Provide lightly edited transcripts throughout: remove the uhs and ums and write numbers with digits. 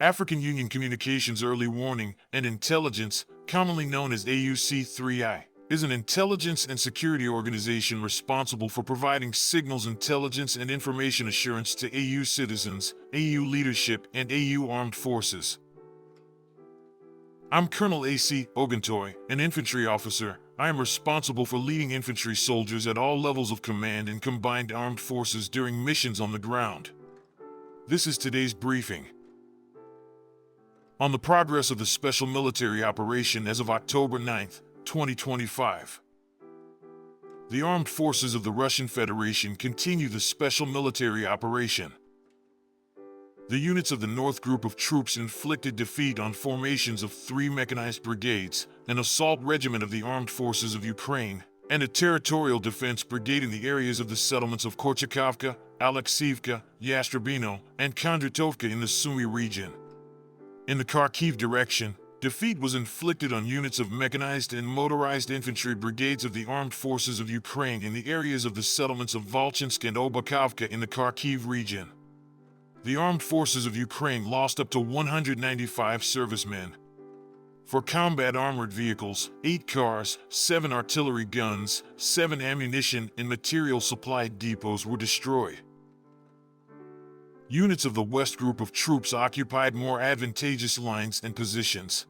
African Union Communications Early Warning and Intelligence, commonly known as AUC3I, is an intelligence and security organization responsible for providing signals intelligence and information assurance to AU citizens, AU leadership, and AU armed forces. I'm Colonel A.C. Oguntoye, an infantry officer. I am responsible for leading infantry soldiers at all levels of command in combined armed forces during missions on the ground. This is today's briefing. On the progress of the special military operation as of October 9, 2025. The armed forces of the Russian Federation continue the special military operation. The units of the North Group of troops inflicted defeat on formations of 3 mechanized brigades, an assault regiment of the armed forces of Ukraine, and a territorial defense brigade in the areas of the settlements of Korchakovka, Alexeivka, Yastrabino, and Kondratovka in the Sumy region. In the Kyiv direction, defeat was inflicted on units of mechanized and motorized infantry brigades of the armed forces of Ukraine in the areas of the settlements of Volchansk and Obakovka in the Kyiv region. The armed forces of Ukraine lost up to 195 servicemen. For combat armored vehicles, 8 cars, 7 artillery guns, 7 ammunition and material supply depots were destroyed. Units of the West Group of troops occupied more advantageous lines and positions.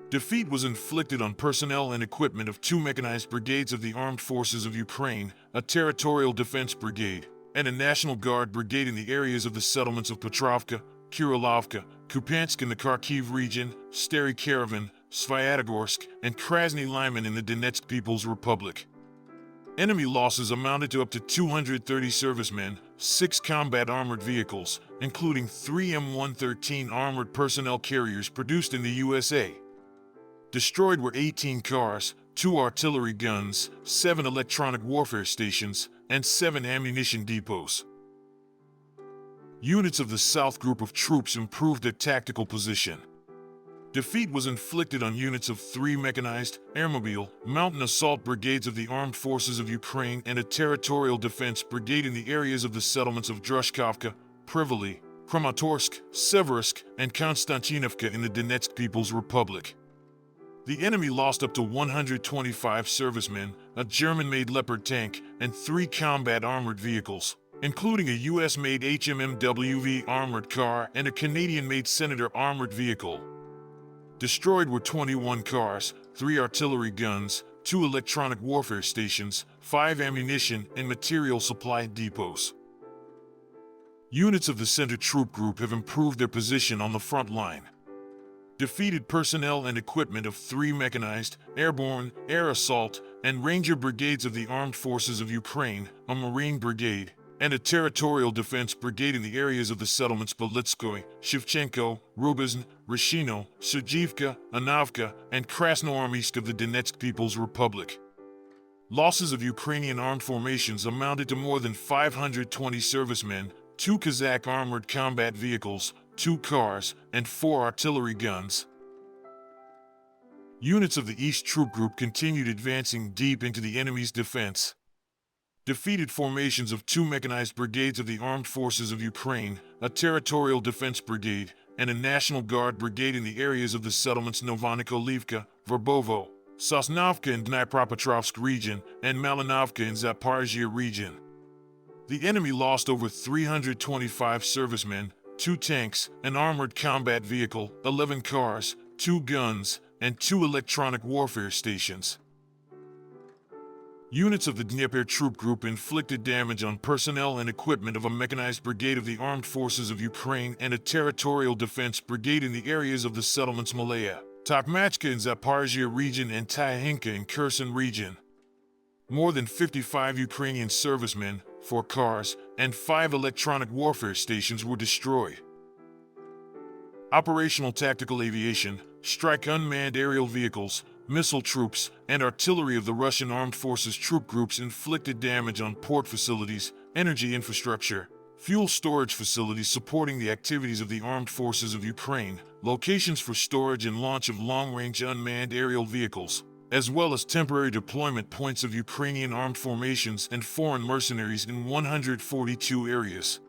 Defeat was inflicted on personnel and equipment of 2 mechanized brigades of the armed forces of Ukraine, a territorial defense brigade, and a National Guard brigade in the areas of the settlements of Petrovka, Kurilovka, Kupiansk in the Kyiv region, Stary Karavan, Svyatogorsk, and Krasny Lyman in the Donetsk People's Republic. Enemy losses amounted to up to 230 servicemen, 6 combat armored vehicles, including 3 M113 armored personnel carriers produced in the USA. Destroyed were 18 cars, 2 artillery guns, 7 electronic warfare stations, and 7 ammunition depots. Units of the South Group of troops improved their tactical position. Defeat was inflicted on units of 3 mechanized, airmobile, mountain assault brigades of the armed forces of Ukraine and a territorial defense brigade in the areas of the settlements of Drushkovka, Privoli, Kramatorsk, Severovsk, and Konstantinovka in the Donetsk People's Republic. The enemy lost up to 125 servicemen, a German-made Leopard tank, and 3 combat armored vehicles, including a US-made HMMWV armored car and a Canadian-made Senator armored vehicle. Destroyed were 21 cars, 3 artillery guns, 2 electronic warfare stations, 5 ammunition and material supply depots. Units of the Center Troop Group have improved their position on the front line. Defeated personnel and equipment of 3 mechanized, airborne, air assault, and ranger brigades of the armed forces of Ukraine, a Marine brigade, and a territorial defense brigade in the areas of the settlements Belitskoye, Shevchenko, Rubizn, Rashino, Sergivka, Anavka, and Krasnoarmysk of the Donetsk People's Republic. Losses of Ukrainian armed formations amounted to more than 520 servicemen, 2 Kazakh armored combat vehicles, 2 cars, and 4 artillery guns. Units of the East Troop Group continued advancing deep into the enemy's defense. Defeated formations of 2 mechanized brigades of the armed forces of Ukraine, a territorial defense brigade, and a National Guard brigade in the areas of the settlements Novonikolivka, Verbovo, Sosnovka in Dnipropetrovsk region, and Malinovka in Zaporizhia region. The enemy lost over 325 servicemen, 2 tanks, an armored combat vehicle, 11 cars, 2 guns, and 2 electronic warfare stations. Units of the Dnieper Troop Group inflicted damage on personnel and equipment of a mechanized brigade of the armed forces of Ukraine and a territorial defense brigade in the areas of the settlements Malaya, Tokmachka in Zaporizhia region and Tyahinka in Kherson region. More than 55 Ukrainian servicemen, 4 cars, and 5 electronic warfare stations were destroyed. Operational tactical aviation, strike unmanned aerial vehicles, missile troops, and artillery of the Russian Armed Forces troop groups inflicted damage on port facilities, energy infrastructure, fuel storage facilities supporting the activities of the armed forces of Ukraine, locations for storage and launch of long-range unmanned aerial vehicles, as well as temporary deployment points of Ukrainian armed formations and foreign mercenaries in 142 areas.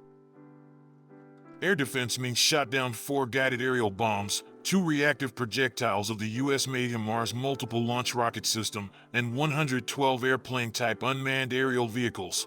Air defense means shot down 4 guided aerial bombs, 2 reactive projectiles of the US-made HIMARS multiple launch rocket system, and 112 airplane-type unmanned aerial vehicles.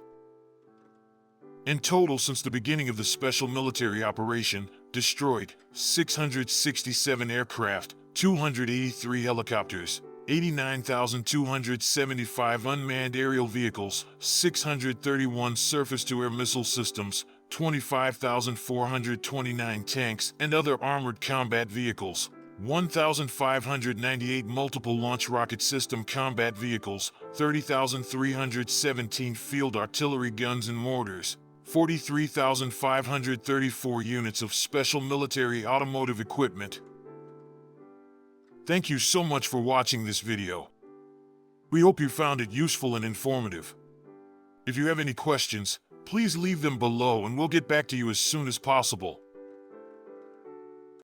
In total, since the beginning of the special military operation, destroyed 667 aircraft, 283 helicopters, 89,275 unmanned aerial vehicles, 631 surface-to-air missile systems, 25,429 tanks and other armored combat vehicles, 1,598 multiple launch rocket system combat vehicles, 30,317 field artillery guns and mortars, 43,534 units of special military automotive equipment. Thank you so much for watching this video. We hope you found it useful and informative. If you have any questions, please leave them below and we'll get back to you as soon as possible.